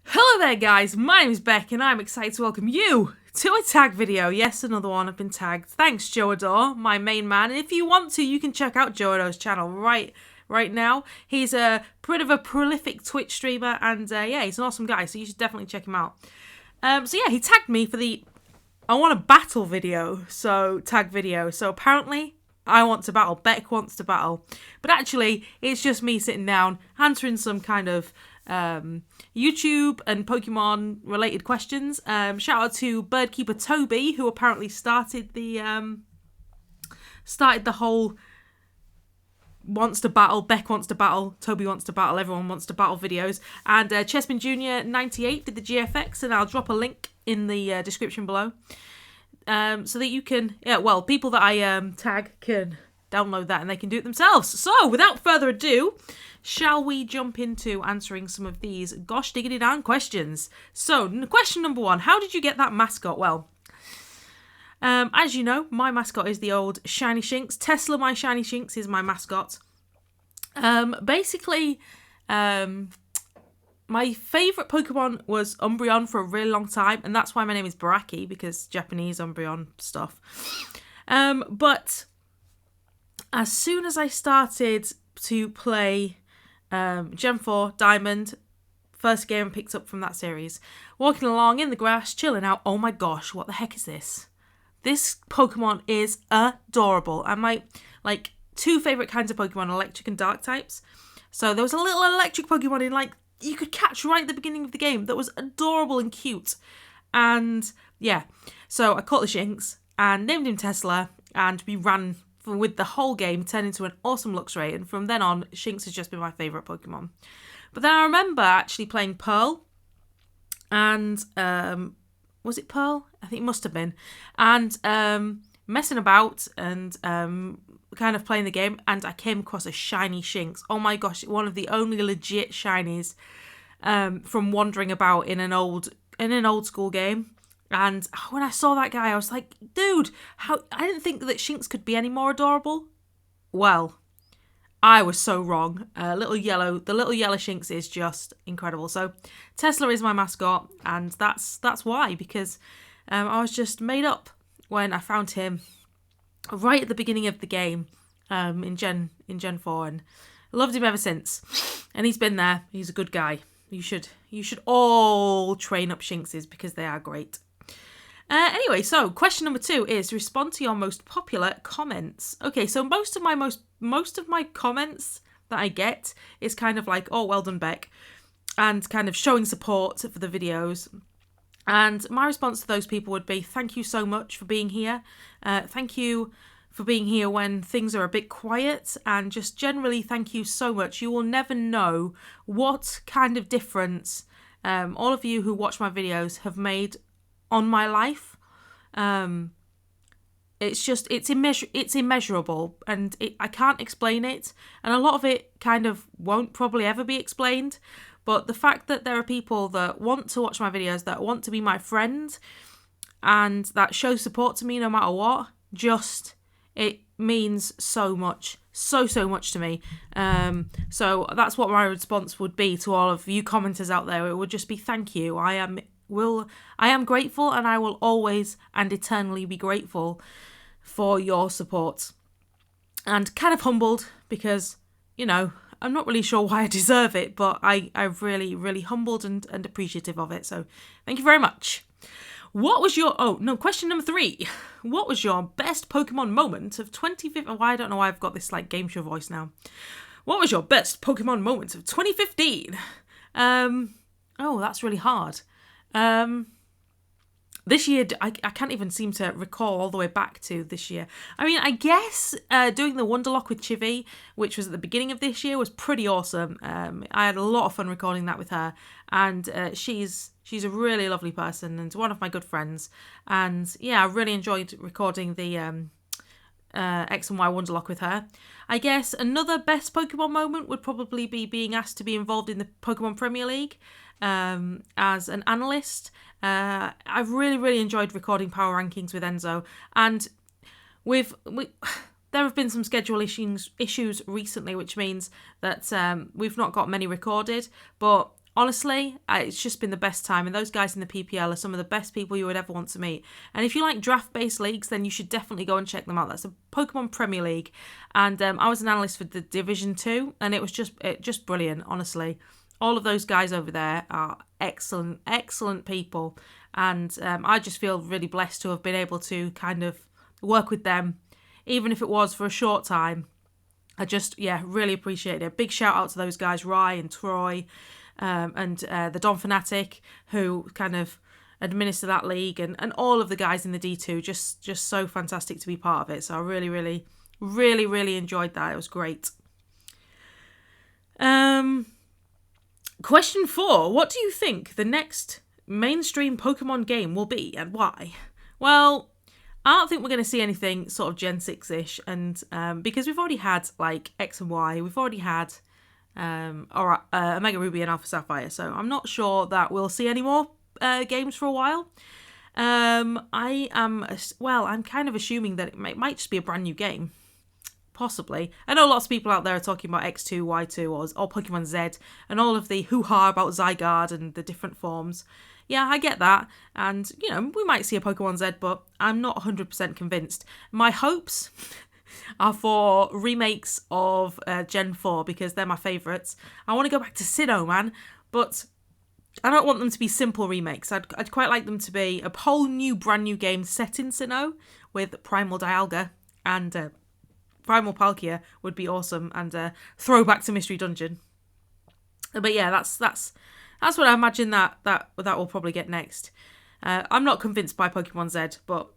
Hello there guys, my name is Beck and I'm excited to welcome you to a tag video. Yes, another one, I've been tagged. Thanks Joedor, my main man. And if you want to, you can check out Joedor's channel right now. He's a bit of a prolific Twitch streamer and yeah, he's an awesome guy, so you should definitely check him out. So yeah, he tagged me for the I want a battle video, tag video. So apparently I want to battle, Beck wants to battle. But actually, it's just me sitting down, answering some kind of YouTube and Pokemon related questions. Shout out to Keeper Toby, who apparently started the whole wants to battle, Beck wants to battle, Toby wants to battle, everyone wants to battle videos. And Chessman Jr. 98 did the GFX, and I'll drop a link in the description below. So that you can, people that I tag can download that and they can do it themselves. So, without further ado, shall we jump into answering some of these gosh diggity darn questions? So, question number one, how did you get that mascot? Well, as you know, my mascot is the old Shiny Shinx. Tesla, my Shiny Shinx, is my mascot. My favourite Pokemon was Umbreon for a really long time, and that's why my name is Burakki, because Japanese Umbreon stuff. But as soon as I started to play Gen 4 Diamond, first game picked up from that series, walking along in the grass, chilling out, oh my gosh, what the heck is this? This Pokemon is adorable. And my, two favourite kinds of Pokemon, electric and dark types. So there was a little electric Pokemon in, you could catch right at the beginning of the game that was adorable and cute. And, yeah, so I caught the Shinx and named him Tesla, and we ran with the whole game, turned into an awesome Luxray, and from then on, Shinx has just been my favourite Pokemon. But then I remember actually playing Pearl, and, was it Pearl? I think it must have been. And messing about and kind of playing the game, and I came across a shiny Shinx. Oh my gosh, one of the only legit shinies from wandering about in an old school game. And when I saw that guy, I was like, dude, I didn't think that Shinx could be any more adorable. Well, I was so wrong. The little yellow Shinx is just incredible. So Tesla is my mascot, and that's why, because I was just made up when I found him right at the beginning of the game in Gen 4, and loved him ever since. And he's been there. He's a good guy. You should all train up Shinxes because they are great. Anyway, so question number 2 is respond to your most popular comments. Okay, so most of my comments that I get is kind of like, oh, well done, Beck, and kind of showing support for the videos. And my response to those people would be, thank you so much for being here. Thank you for being here when things are a bit quiet, and just generally thank you so much. You will never know what kind of difference all of you who watch my videos have made on my life. It's immeasurable, and I can't explain it, and a lot of it kind of won't probably ever be explained. But the fact that there are people that want to watch my videos, that want to be my friend, and that show support to me no matter what, it means so much to me. So that's what my response would be to all of you commenters out there. It would just be thank you. I am grateful, and I will always and eternally be grateful for your support. And kind of humbled because, I'm not really sure why I deserve it, but I'm really, really humbled and appreciative of it. So thank you very much. Question number 3. What was your best Pokemon moment of 2015? Oh, I don't know why I've got this game show voice now. What was your best Pokemon moment of 2015? That's really hard. This year, I can't even seem to recall all the way back to this year. I mean, I guess doing the Wonderlock with Chibi, which was at the beginning of this year, was pretty awesome. I had a lot of fun recording that with her, and she's a really lovely person and one of my good friends. And yeah, I really enjoyed recording the X and Y Wonderlock with her. I guess another best Pokemon moment would probably be being asked to be involved in the Pokemon Premier League as an analyst. I've really, really enjoyed recording power rankings with Enzo, and there have been some schedule issues recently, which means that we've not got many recorded, but honestly, it's just been the best time. And those guys in the PPL are some of the best people you would ever want to meet. And if you like draft-based leagues, then you should definitely go and check them out. That's a Pokemon Premier League. And I was an analyst for the Division 2, and it was just brilliant, honestly. All of those guys over there are excellent, excellent people. And I just feel really blessed to have been able to kind of work with them, even if it was for a short time. I just, really appreciate it. Big shout out to those guys, Rye and Troy, and the Don Fanatic, who kind of administer that league, and all of the guys in the D2. Just so fantastic to be part of it. So I really, really, really, really enjoyed that. It was great. Question 4. What do you think the next mainstream Pokemon game will be, and why? Well, I don't think we're going to see anything sort of Gen 6-ish, and because we've already had like X and Y, we've already had Omega Ruby and Alpha Sapphire, so I'm not sure that we'll see any more games for a while. I'm kind of assuming that it might just be a brand new game. Possibly. I know lots of people out there are talking about X2, Y2, or Pokemon Z, and all of the hoo-ha about Zygarde and the different forms. Yeah, I get that, and, we might see a Pokemon Z, but I'm not 100% convinced. My hopes are for remakes of Gen 4, because they're my favourites. I want to go back to Sinnoh, man, but I don't want them to be simple remakes. I'd quite like them to be a whole new, brand new game set in Sinnoh, with Primal Dialga, and Primal Palkia would be awesome, and throwback to Mystery Dungeon. But yeah, that's what I imagine that will probably get next. I'm not convinced by Pokemon Z, but,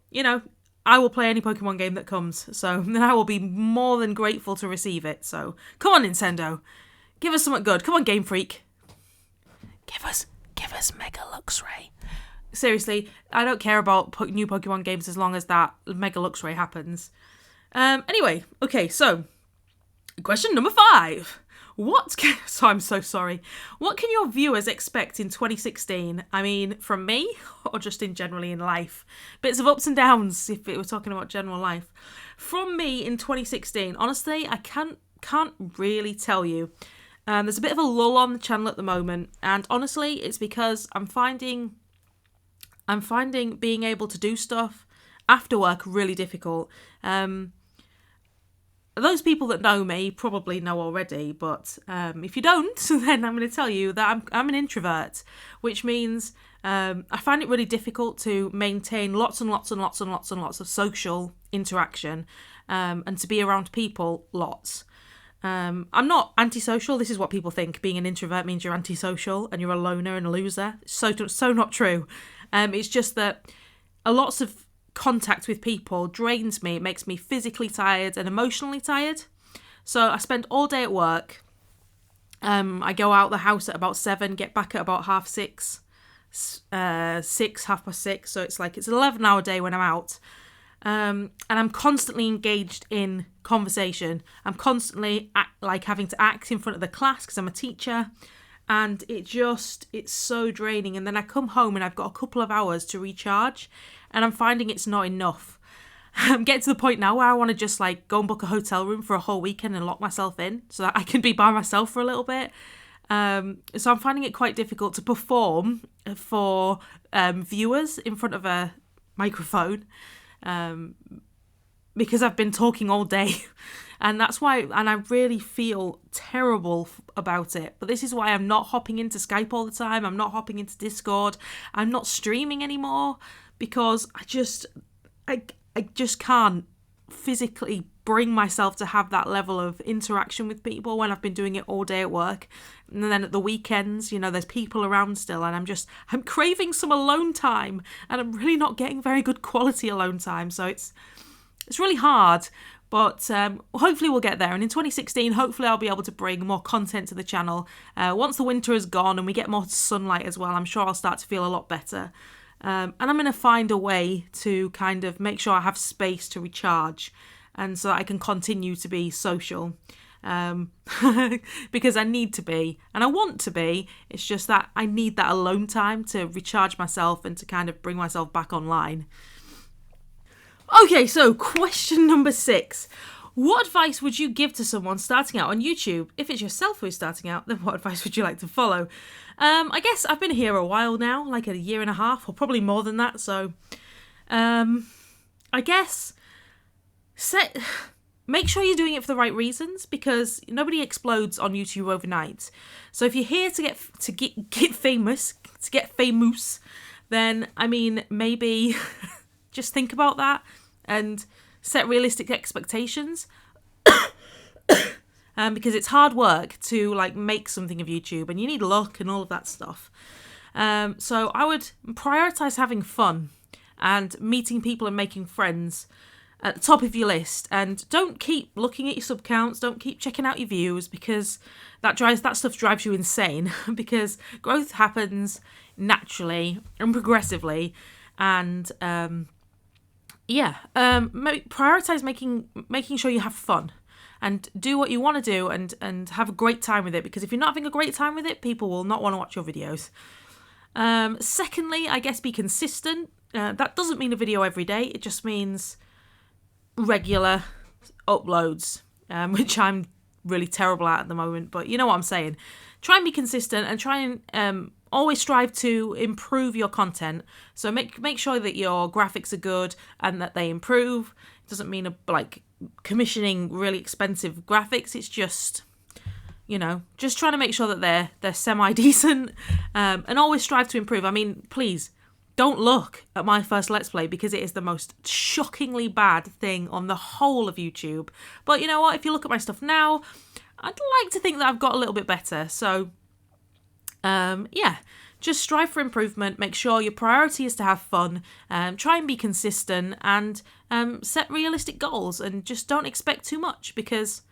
I will play any Pokemon game that comes, so then I will be more than grateful to receive it. So, come on, Nintendo. Give us something good. Come on, Game Freak. Give us Mega Luxray. Seriously, I don't care about new Pokemon games as long as that Mega Luxray happens. Anyway, okay, so, question number 5. So I'm so sorry. What can your viewers expect in 2016? I mean, from me, or just generally in life? Bits of ups and downs, if we're talking about general life. From me in 2016, honestly, I can't really tell you. There's a bit of a lull on the channel at the moment, and honestly, it's because I'm finding being able to do stuff after work really difficult. Those people that know me probably know already, but if you don't, then I'm going to tell you that I'm an introvert, which means I find it really difficult to maintain lots and lots and lots and lots and lots of social interaction, and to be around people lots. I'm not antisocial. This is what people think. Being an introvert means you're antisocial and you're a loner and a loser. So not true. It's just that a lots of contact with people drains me. It makes me physically tired and emotionally tired. So I spend all day at work. I go out the house at about 7, get back at about 6:30, 6:30. So it's an 11-hour day when I'm out. And I'm constantly engaged in conversation. I'm constantly having to act in front of the class because I'm a teacher. And it's so draining. And then I come home and I've got a couple of hours to recharge, and I'm finding it's not enough. I'm getting to the point now where I want to just go and book a hotel room for a whole weekend and lock myself in so that I can be by myself for a little bit. So I'm finding it quite difficult to perform for viewers in front of a microphone, because I've been talking all day. And that's why, and I really feel terrible about it. But this is why I'm not hopping into Skype all the time. I'm not hopping into Discord. I'm not streaming anymore, because I just can't physically bring myself to have that level of interaction with people when I've been doing it all day at work. And then at the weekends, there's people around still, and I'm craving some alone time, and I'm really not getting very good quality alone time. So it's really hard. But hopefully we'll get there. And in 2016, hopefully I'll be able to bring more content to the channel. Once the winter is gone and we get more sunlight as well, I'm sure I'll start to feel a lot better. And I'm going to find a way to kind of make sure I have space to recharge, and so that I can continue to be social. Because I need to be, and I want to be. It's just that I need that alone time to recharge myself and to kind of bring myself back online. Okay, so question number 6. What advice would you give to someone starting out on YouTube? If it's yourself who's starting out, then what advice would you like to follow? I guess I've been here a while now, like a year and a half, or probably more than that. So, I guess make sure you're doing it for the right reasons, because nobody explodes on YouTube overnight. So if you're here to get famous, then I mean, maybe just think about that and set realistic expectations. Because it's hard work to like make something of YouTube, and you need luck and all of that stuff. So I would prioritize having fun and meeting people and making friends at the top of your list. And don't keep looking at your sub counts. Don't keep checking out your views, because that stuff drives you insane. Because growth happens naturally and progressively, and prioritize making sure you have fun. And do what you want to do and have a great time with it. Because if you're not having a great time with it, people will not want to watch your videos. Secondly, I guess be consistent. That doesn't mean a video every day. It just means regular uploads, which I'm really terrible at the moment. But you know what I'm saying. Try and be consistent, and try and always strive to improve your content. So make sure that your graphics are good and that they improve. It doesn't mean commissioning really expensive graphics. It's just, just trying to make sure that they're semi-decent, and always strive to improve. I mean, please don't look at my first Let's Play, because it is the most shockingly bad thing on the whole of YouTube. But you know what? If you look at my stuff now, I'd like to think that I've got a little bit better. So, just strive for improvement. Make sure your priority is to have fun. Try and be consistent, and set realistic goals, and just don't expect too much, because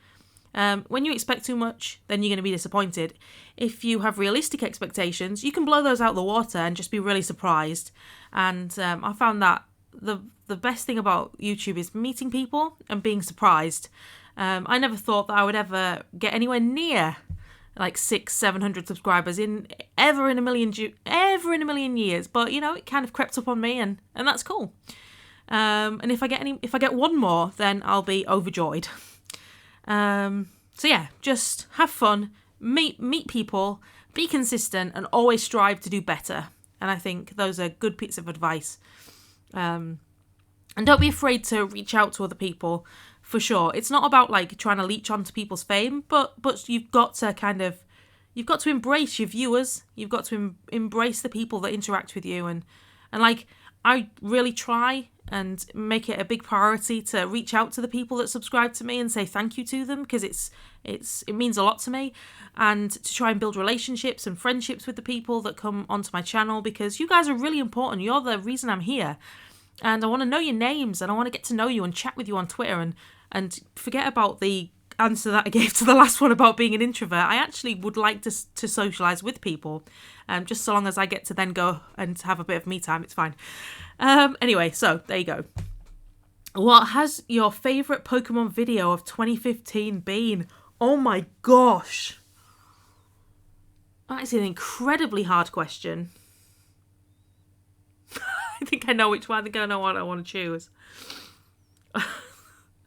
when you expect too much, then you're going to be disappointed. If you have realistic expectations, you can blow those out the water and just be really surprised. And I found that the best thing about YouTube is meeting people and being surprised. I never thought that I would ever get anywhere near like 600-700 subscribers in a million years, but it kind of crept up on me, and that's cool. And if I get one more, then I'll be overjoyed. So yeah, just have fun, meet people, be consistent, and always strive to do better. And I think those are good bits of advice. And don't be afraid to reach out to other people. For sure, it's not about like trying to leech onto people's fame, but you've got to embrace your viewers. You've got to embrace the people that interact with you, and like I really try and make it a big priority to reach out to the people that subscribe to me and say thank you to them, because it means a lot to me, and to try and build relationships and friendships with the people that come onto my channel, because you guys are really important. You're the reason I'm here, and I want to know your names, and I want to get to know you and chat with you on Twitter, and forget about the answer that I gave to the last one about being an introvert. I actually would like to socialise with people, just so long as I get to then go and have a bit of me time, it's fine. Anyway, so there you go. What has your favourite Pokemon video of 2015 been? Oh my gosh. That is an incredibly hard question. I think I know which one. I think I know what I want to choose.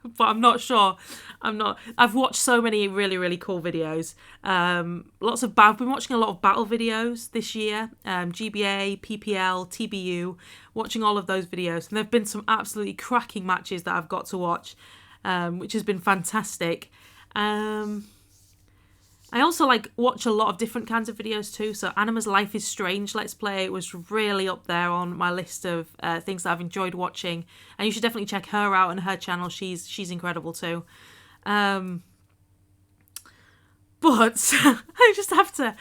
But I'm not sure. I've watched so many really, really cool videos. I've been watching a lot of battle videos this year. GBA, PPL, TBU, watching all of those videos. And there have been some absolutely cracking matches that I've got to watch, which has been fantastic. I also watch a lot of different kinds of videos too. So Anima's Life is Strange Let's Play was really up there on my list of things that I've enjoyed watching, and you should definitely check her out and her channel. She's incredible too. But I just have to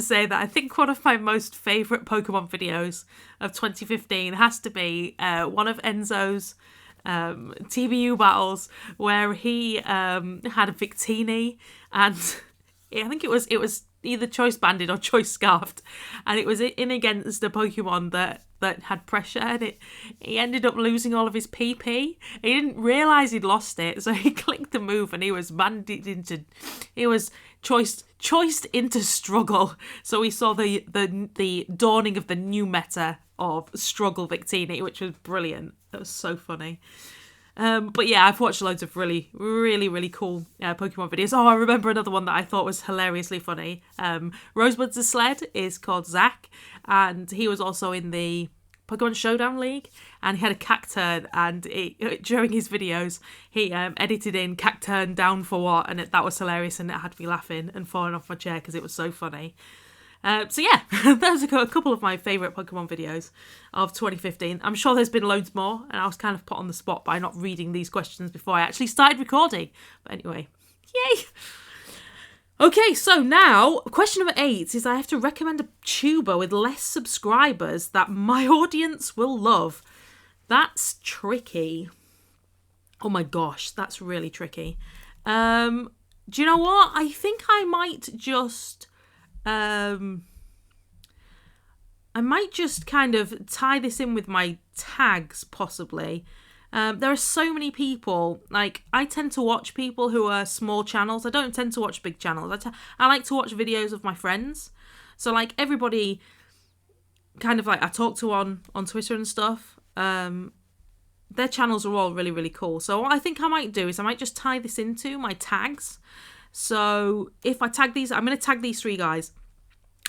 say that I think one of my most favourite Pokemon videos of 2015 has to be one of Enzo's TBU battles, where he had a Victini, and I think it was either Choice Banded or Choice Scarfed, and it was in against a Pokemon that had pressure, and he ended up losing all of his PP. He didn't realise he'd lost it, so he clicked the move, and he was choiced into struggle. So we saw the dawning of the new meta of Struggle Victini, which was brilliant. That was so funny. But yeah, I've watched loads of really, really, really cool Pokemon videos. Oh, I remember another one that I thought was hilariously funny. Rosebud's sled is called Zach, and he was also in the Pokemon Showdown League, and he had a Cacturn, and during his videos, he edited in Cacturn down for what, and that was hilarious, and it had me laughing and falling off my chair because it was so funny. So yeah, those are a couple of my favourite Pokemon videos of 2015. I'm sure there's been loads more, and I was kind of put on the spot by not reading these questions before I actually started recording. But anyway, yay! Okay, so now, question number 8 is I have to recommend a tuber with less subscribers that my audience will love. That's tricky. Oh my gosh, that's really tricky. Do you know what? I think I might just... I might just kind of tie this in with my tags, possibly. There are so many people, like, I tend to watch people who are small channels. I don't tend to watch big channels. I like to watch videos of my friends. So, like, everybody kind of, like, I talk to on Twitter and stuff, their channels are all really, really cool. So what I think I might do is I might just tie this into my tags. So if I tag these, I'm going to tag these 3 guys.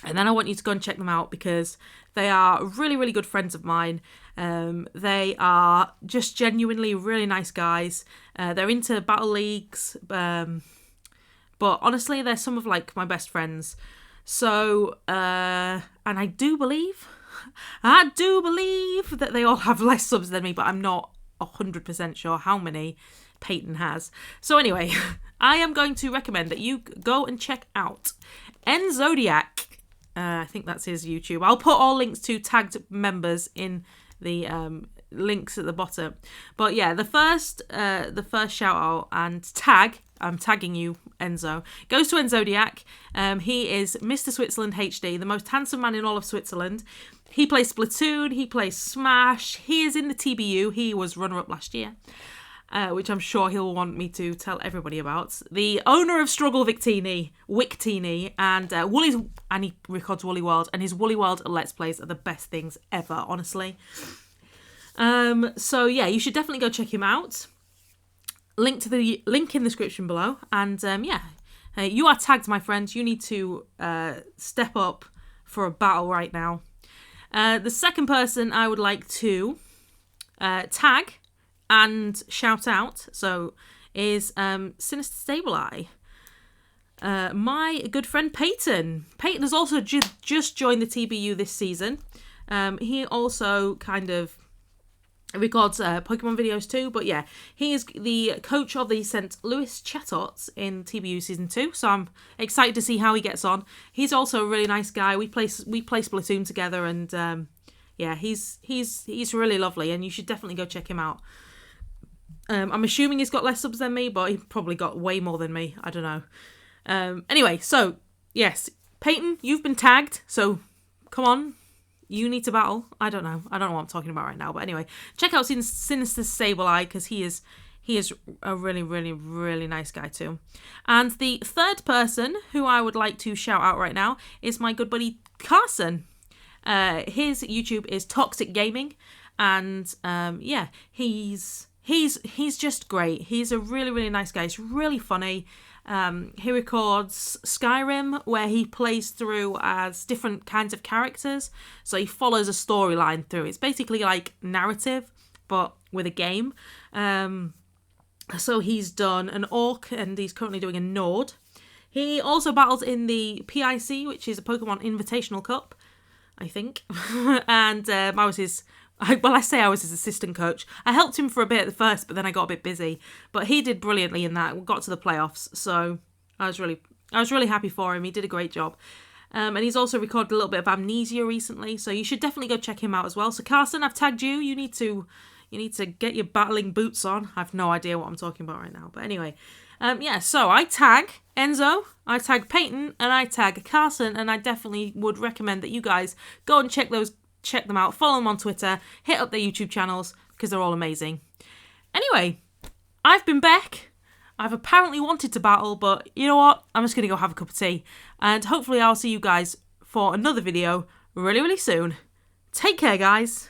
And then I want you to go and check them out because they are really, really good friends of mine. They are just genuinely really nice guys. They're into battle leagues. But honestly, they're some of like my best friends. So, and I do believe that they all have less subs than me, but I'm not 100% sure how many Payton has. So anyway, I am going to recommend that you go and check out Enzodiac. I think that's his YouTube. I'll put all links to tagged members in the links at the bottom. But yeah, the first shout out and tag, I'm tagging you, Enzo, goes to Enzodiac. He is Mr. Switzerland HD, the most handsome man in all of Switzerland. He plays Splatoon, he plays Smash, he is in the TBU, he was runner-up last year. Which I'm sure he'll want me to tell everybody about. The owner of Struggle Wicktini, and Woolly's, and he records Woolly World, and his Woolly World Let's Plays are the best things ever, honestly. So yeah, you should definitely go check him out. Link in the description below, and you are tagged, my friend. You need to step up for a battle right now. The second person I would like to tag and shout out, so, is Sinister Sableye. My good friend Payton. Payton has also just joined the TBU this season. He also kind of records Pokemon videos too, but yeah, he is the coach of the St. Louis Chattots in TBU Season 2, so I'm excited to see how he gets on. He's also a really nice guy. We play Splatoon together, and yeah, he's really lovely, and you should definitely go check him out. I'm assuming he's got less subs than me, but he probably got way more than me. I don't know. Anyway, so, yes. Payton, you've been tagged, so come on. You need to battle. I don't know what I'm talking about right now. But anyway, check out Sinister Sableye, because he is a really, really, really nice guy too. And the third person who I would like to shout out right now is my good buddy Carson. His YouTube is Toxic Gaming. And yeah, He's just great. He's a really, really nice guy. He's really funny. He records Skyrim, where he plays through as different kinds of characters. So he follows a storyline through. It's basically like narrative, but with a game. So he's done an Orc, and he's currently doing a Nord. He also battles in the PIC, which is a Pokemon Invitational Cup, I think. And I was his assistant coach. I helped him for a bit at the first, but then I got a bit busy. But he did brilliantly in that. We got to the playoffs, so I was really happy for him. He did a great job. And he's also recorded a little bit of Amnesia recently, so you should definitely go check him out as well. So Carson, I've tagged you. You need to get your battling boots on. I have no idea what I'm talking about right now, but anyway. Yeah, so I tag Enzo, I tag Payton, and I tag Carson, and I definitely would recommend that you guys go and check them out, follow them on Twitter, hit up their YouTube channels, because they're all amazing. Anyway, I've been Beck. I've apparently wanted to battle, but you know what? I'm just going to go have a cup of tea, and hopefully I'll see you guys for another video really, really soon. Take care, guys.